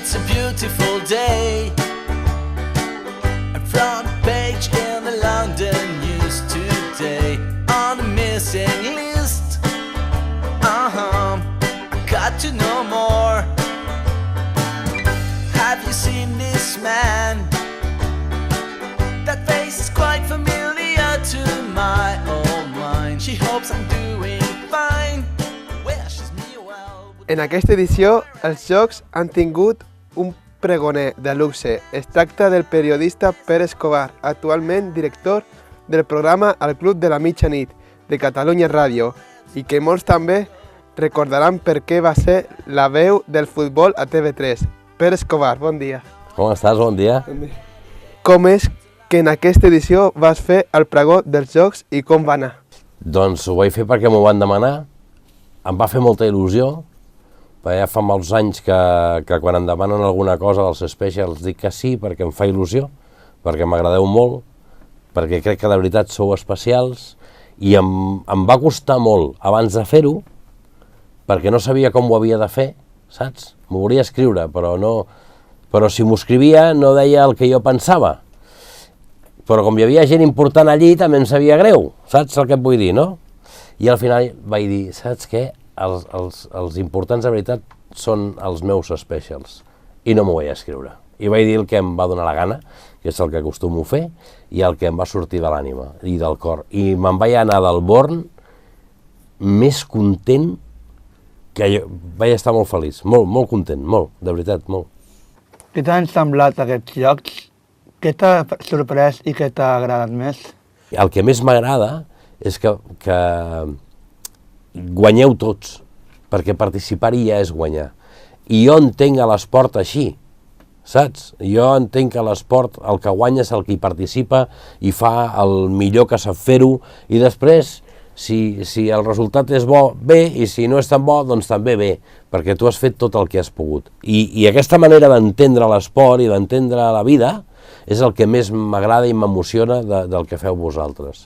It's a beautiful day. A front page in the London news today. On the missing list. Got to know more. Have you seen this man? That face is quite familiar to my old mind. She hopes I'm doing fine. Wishes me well. En aquesta edició, els Jocs han tingut un pregoner de luxe. Es tracta del periodista Pere Escobar, actualment director del programa El Club de la Mitjanit de Catalunya Ràdio, i que molts també recordaran per què va ser la veu del futbol a TV3. Pere Escobar, bon dia. Com estàs? Bon dia. Com és que en aquesta edició vas fer el pregó dels Jocs i com va anar? Doncs ho vaig fer perquè m'ho van demanar. Em va fer molta il·lusió, perquè ja fa molts anys que quan em demanen alguna cosa dels specials dic que sí, perquè em fa il·lusió, perquè m'agradeu molt, perquè crec que de veritat sou especials, i em va costar molt abans de fer-ho, perquè no sabia com ho havia de fer, saps? M'ho volia escriure, però si m'ho escrivia no deia el que jo pensava. Però com hi havia gent important allí també em sabia greu, saps el que et vull dir, no? I al final vaig dir, saps què? Els importants de veritat són els meus specials, i no m'ho vaig escriure. I vaig dir el que em va donar la gana, que és el que acostumo a fer, i el que em va sortir de l'ànima i del cor. I me'n vaig anar del Born més content, que jo vaig estar molt feliç, molt content, molt, de veritat, molt. Què t'han semblat aquests jocs? Què t'ha sorprès i què t'ha agradat més? El que més m'agrada és que guanyeu tots, perquè participar-hi ja és guanyar. I jo entenc a l'esport així, saps? Jo entenc que l'esport el que guanya és el que hi participa i fa el millor que sap fer-ho, i després, si el resultat és bo, bé, i si no és tan bo, doncs també bé, perquè tu has fet tot el que has pogut. I aquesta manera d'entendre l'esport i d'entendre la vida és el que més m'agrada i m'emociona del que feu vosaltres.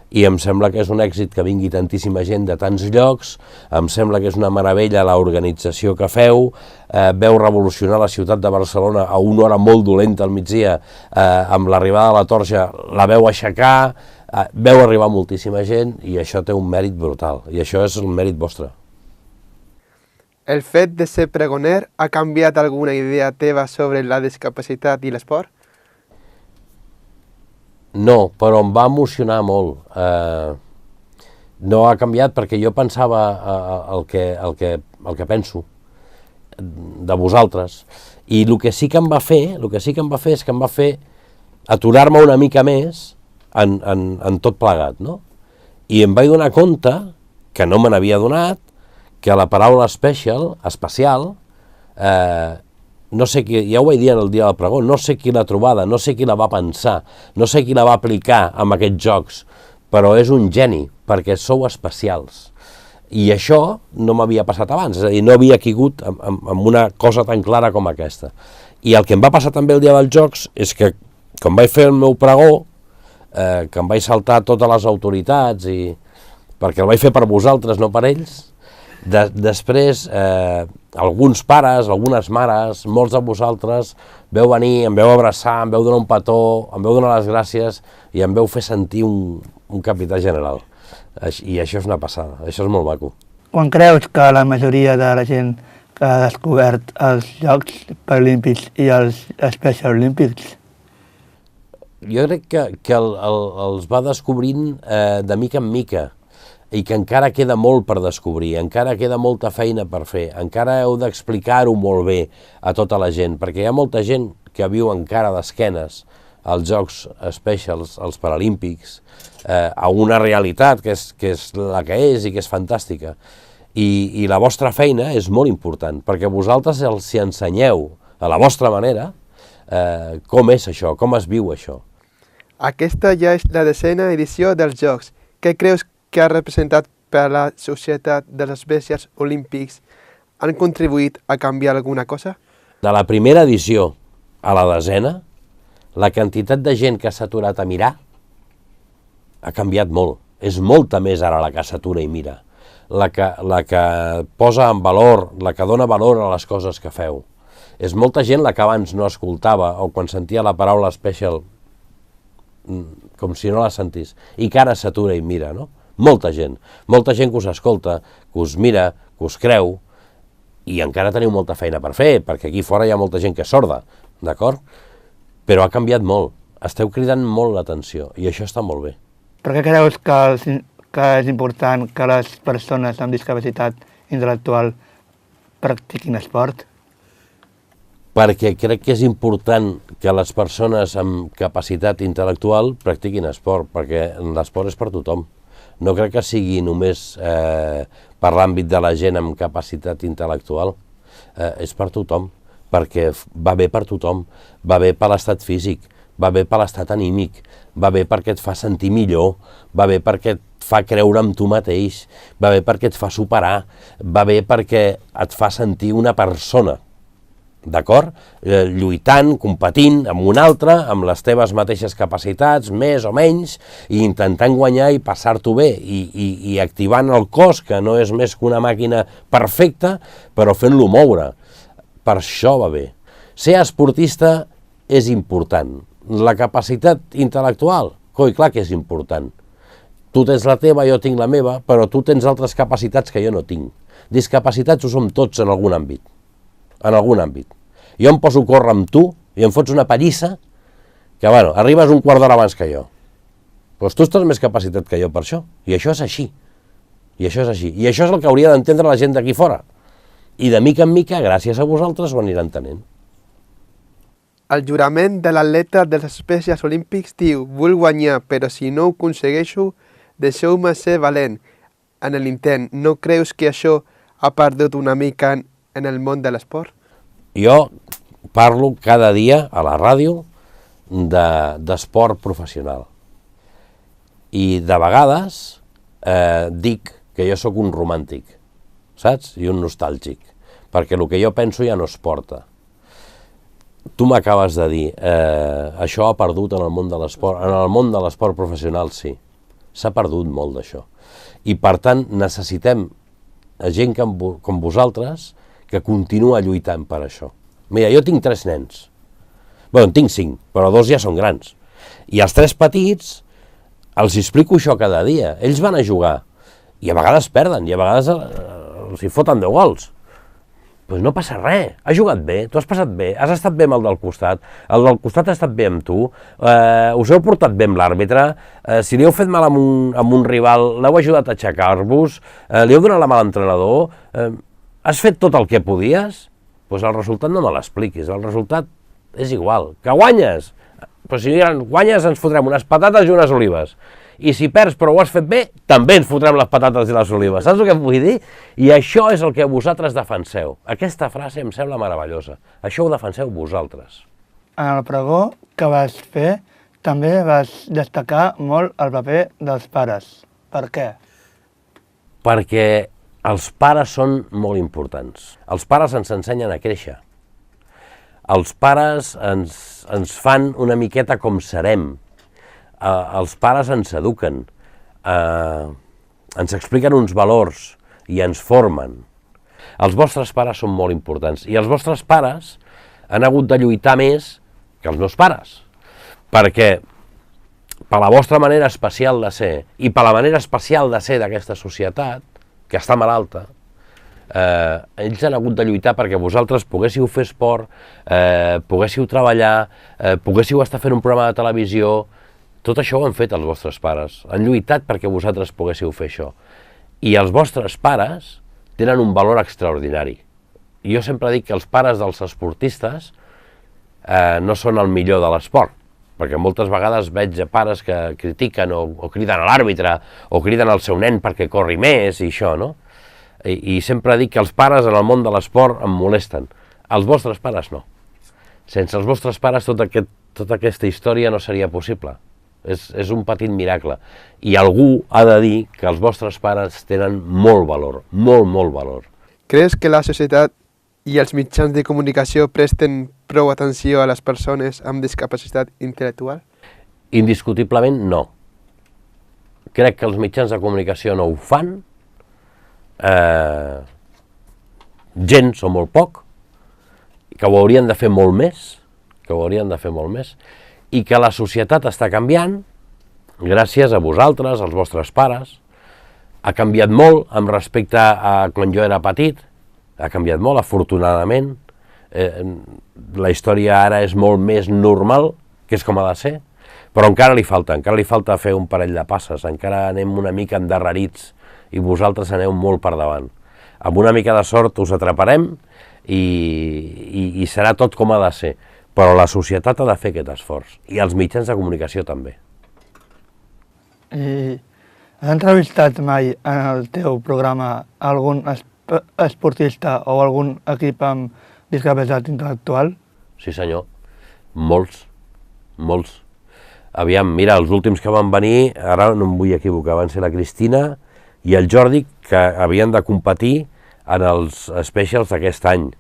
I em sembla que és un èxit que vingui tantíssima gent de tants llocs, em sembla que és una meravella l'organització que feu, veu revolucionar la ciutat de Barcelona a una hora molt dolenta al migdia, amb l'arribada de la torxa la veu aixecar, veu arribar moltíssima gent, i això té un mèrit brutal, i això és un mèrit vostre. El fet de ser pregoner ha canviat alguna idea teva sobre la discapacitat i l'esport? No, però em va emocionar molt. No ha canviat perquè jo pensava el que penso de vosaltres. I el que sí que em va fer és que em va fer aturar-me una mica més en tot plegat, no? I em vaig donar compte, que no me n'havia donat, que la paraula especial, no sé qui, ja ho vaig dir en el dia del pregó, no sé qui l'ha trobada, no sé qui la va pensar, no sé qui la va aplicar amb aquests jocs, però és un geni, perquè sou especials. I això no m'havia passat abans, és a dir, no havia caigut amb una cosa tan clara com aquesta. I el que em va passar també el dia dels jocs és que, quan vaig fer el meu pregó, que em vaig saltar totes les autoritats, perquè el vaig fer per vosaltres, no per ells, després alguns pares, algunes mares, molts de vosaltres veu venir, em veu abraçar, em veu donar un petó, em veu donar les gràcies i em veu fer sentir un capità general. I això és una passada, això és molt maco. Quan creus que la majoria de la gent que ha descobert els Jocs Paralímpics i els Special Olímpics? Jo crec que els va descobrint de mica en mica, i que encara queda molt per descobrir, encara queda molta feina per fer, encara heu d'explicar-ho molt bé a tota la gent, perquè hi ha molta gent que viu encara d'esquenes als Jocs Specials, als Paralímpics, a una realitat que és la que és i que és fantàstica. I la vostra feina és molt important, perquè vosaltres els ensenyeu a la vostra manera com és això, com es viu això. Aquesta ja és la 10ª edició dels Jocs. Què creus que ha representat per a la societat dels Specials Olímpics? Han contribuït a canviar alguna cosa? De la primera edició a la 10ª, la quantitat de gent que s'ha aturat a mirar ha canviat molt. És molta més ara la que s'atura i mira. La que posa en valor, la que dona valor a les coses que feu. És molta gent la que abans no escoltava o quan sentia la paraula special com si no la sentís, i que ara s'atura i mira, no? Molta gent que us escolta, que us mira, que us creu, i encara teniu molta feina per fer, perquè aquí fora hi ha molta gent que és sorda, d'acord? Però ha canviat molt, esteu cridant molt l'atenció, i això està molt bé. Per què creus que és important que les persones amb discapacitat intel·lectual practiquin esport? Perquè crec que és important que les persones amb capacitat intel·lectual practiquin esport, perquè l'esport és per tothom. No crec que sigui només per l'àmbit de la gent amb capacitat intel·lectual, és per tothom, perquè va bé per tothom, va bé per l'estat físic, va bé per l'estat anímic, va bé perquè et fa sentir millor, va bé perquè et fa creure en tu mateix, va bé perquè et fa superar, va bé perquè et fa sentir una persona, d'acord? Lluitant, competint amb un altre, amb les teves mateixes capacitats, més o menys, i intentant guanyar i passar-t'ho bé, i activant el cos, que no és més que una màquina perfecta, però fent-lo moure. Per això va bé. Ser esportista és important. La capacitat intel·lectual, coi, clar que és important. Tu tens la teva, jo tinc la meva, però tu tens altres capacitats que jo no tinc. Discapacitats ho som tots en algun àmbit. En algun àmbit. Jo em poso a córrer amb tu i em fots una pallissa que, bueno, arribes un quart d'hora abans que jo. Doncs tu tens més capacitat que jo per això. I això és així. I això és així. I això és el que hauria d'entendre la gent d'aquí fora. I de mica en mica, gràcies a vosaltres, ho aniran entenent. El jurament de l'atleta dels espècies olímpics diu: vull guanyar, però si no ho aconsegueixo, deixeu-me ser valent en l'intent. No creus que això ha perdut una mica en el món de l'esport? Jo parlo cada dia a la ràdio d'esport professional. I de vegades dic que jo sóc un romàntic, saps? I un nostàlgic, perquè el que jo penso ja no es porta. Tu m'acabes de dir, això ha perdut en el món de l'esport. En el món de l'esport professional sí, s'ha perdut molt d'això. I per tant necessitem gent com vosaltres que continua lluitant per això. Mira, jo tinc 3 nens. Bé, en tinc 5, però 2 ja són grans. I els 3 petits els explico això cada dia. Ells van a jugar i a vegades perden i a vegades els hi foten 10 gols. Doncs no passa res, has jugat bé, tu has passat bé, has estat bé amb el del costat ha estat bé amb tu, us heu portat bé amb l'àrbitre, si li heu fet mal amb un rival, l'heu ajudat a aixecar-vos, li heu donat la mà a l'entrenador, has fet tot el que podies, doncs el resultat no me l'expliquis, el resultat és igual. Que guanyes? Però si guanyes ens fotrem unes patates i unes olives. I si perds però ho has fet bé, també ens fotrem les patates i les olives. Saps el que vull dir? I això és el que vosaltres defenseu. Aquesta frase em sembla meravellosa. Això ho defenseu vosaltres. En el pregó que vas fer també vas destacar molt el paper dels pares. Per què? Perquè els pares són molt importants. Els pares ens ensenyen a créixer. Els pares ens fan una miqueta com serem. Els pares ens eduquen, ens expliquen uns valors i ens formen. Els vostres pares són molt importants i els vostres pares han hagut de lluitar més que els meus pares, perquè per la vostra manera especial de ser i per la manera especial de ser d'aquesta societat, que està malalta, ells han hagut de lluitar perquè vosaltres poguéssiu fer esport, poguéssiu treballar, poguéssiu estar fent un programa de televisió. Tot això ho han fet els vostres pares, han lluitat perquè vosaltres poguéssiu fer això. I els vostres pares tenen un valor extraordinari. Jo sempre dic que els pares dels esportistes no són el millor de l'esport, perquè moltes vegades veig pares que critiquen o criden a l'àrbitre o criden al seu nen perquè corri més i això, no? I sempre dic que els pares en el món de l'esport em molesten. Els vostres pares no. Sense els vostres pares tota aquesta història no seria possible. És un petit miracle. I algú ha de dir que els vostres pares tenen molt valor, molt valor. Creus que la societat i els mitjans de comunicació presten prou atenció a les persones amb discapacitat intel·lectual? Indiscutiblement no. Crec que els mitjans de comunicació no ho fan, gens o molt poc, que ho haurien de fer molt més, i que la societat està canviant gràcies a vosaltres, als vostres pares. Ha canviat molt amb respecte a quan jo era petit, ha canviat molt, afortunadament. La història ara és molt més normal, que és com ha de ser, però encara li falta fer un parell de passes, encara anem una mica endarrerits i vosaltres aneu molt per davant. Amb una mica de sort us atraparem i serà tot com ha de ser, però la societat ha de fer aquest esforç, i els mitjans de comunicació també. Has entrevistat mai en el teu programa algun esportista o algun equip amb discapacitat intel·lectual? Sí senyor, molts. Aviam, mira, els últims que van venir, ara no em vull equivocar, van ser la Cristina i el Jordi, que havien de competir en els specials d'aquest any.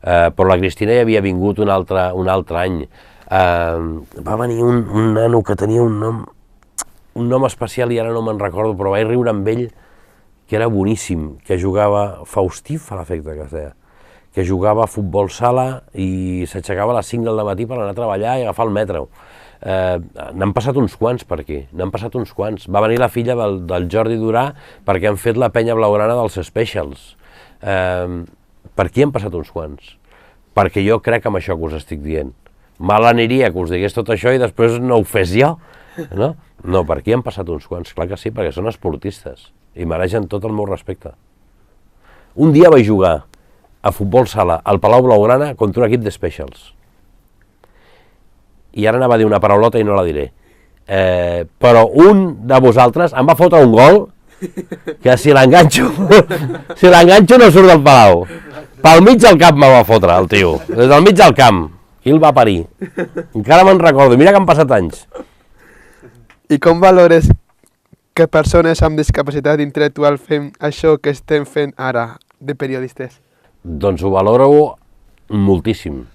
Però la Cristina ja havia vingut un altre any. Va venir un nano que tenia un nom especial i ara no me'n recordo, però vaig riure amb ell, que era boníssim, que jugava, Faustí fa l'efecte que es deia, que jugava a futbol sala i s'aixecava a les 5 del matí per anar a treballar i agafar el metro. N'han passat uns quants per aquí, Va venir la filla del Jordi Durà perquè han fet la penya blaugrana dels specials. Per aquí han passat uns quants, perquè jo crec en això que us estic dient. Mal aniria que us digués tot això i després no ho fes jo, no? No, per aquí han passat uns quants, clar que sí, perquè són esportistes i mereixen tot el meu respecte. Un dia vaig jugar a futbol sala al Palau Blaugrana contra un equip de specials. I ara anava a dir una paraulota i no la diré. Però un de vosaltres em va fotre un gol que si l'enganxo no surt del Palau. Pel mig del camp me va fotre el tio, des del mig del camp. Qui el va parir? Encara me'n recordo, mira que han passat anys. I com valores que persones amb discapacitat intel·lectual fem això que estem fent ara, de periodistes? Doncs ho valoro moltíssim.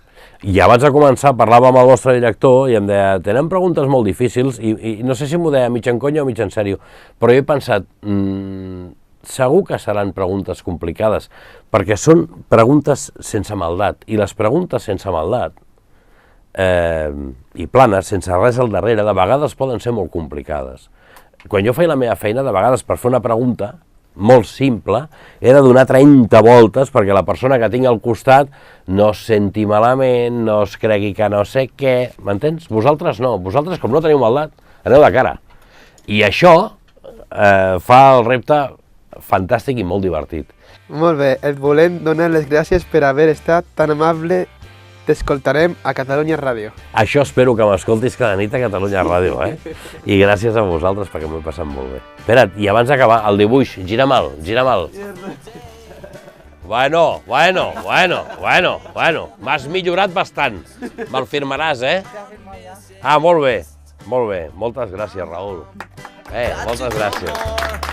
I abans de començar parlava amb el vostre director i em deia, tenen preguntes molt difícils, i no sé si m'ho deia mig en conya o mig en sèrio, però jo he pensat, segur que seran preguntes complicades, perquè són preguntes sense maldat, i les preguntes sense maldat i planes, sense res al darrere, de vegades poden ser molt complicades. Quan jo feia la meva feina, de vegades per fer una pregunta molt simple, era donar 30 voltes perquè la persona que tinc al costat no es senti malament, no es cregui que no sé què, m'entens? Vosaltres no, vosaltres com no teniu maldat, aneu de cara. I això fa el repte fantàstic i molt divertit. Molt bé, et volem donar les gràcies per haver estat tan amable. T'escoltarem a Catalunya Ràdio. Això espero que m'escoltis cada nit a Catalunya Ràdio, I gràcies a vosaltres perquè m'ho he passat molt bé. Espera't, i abans d'acabar, el dibuix, gira mal. Bueno, m'has millorat bastant. Me'l firmaràs, Ah, molt bé. Moltes gràcies, Raül. Moltes gràcies.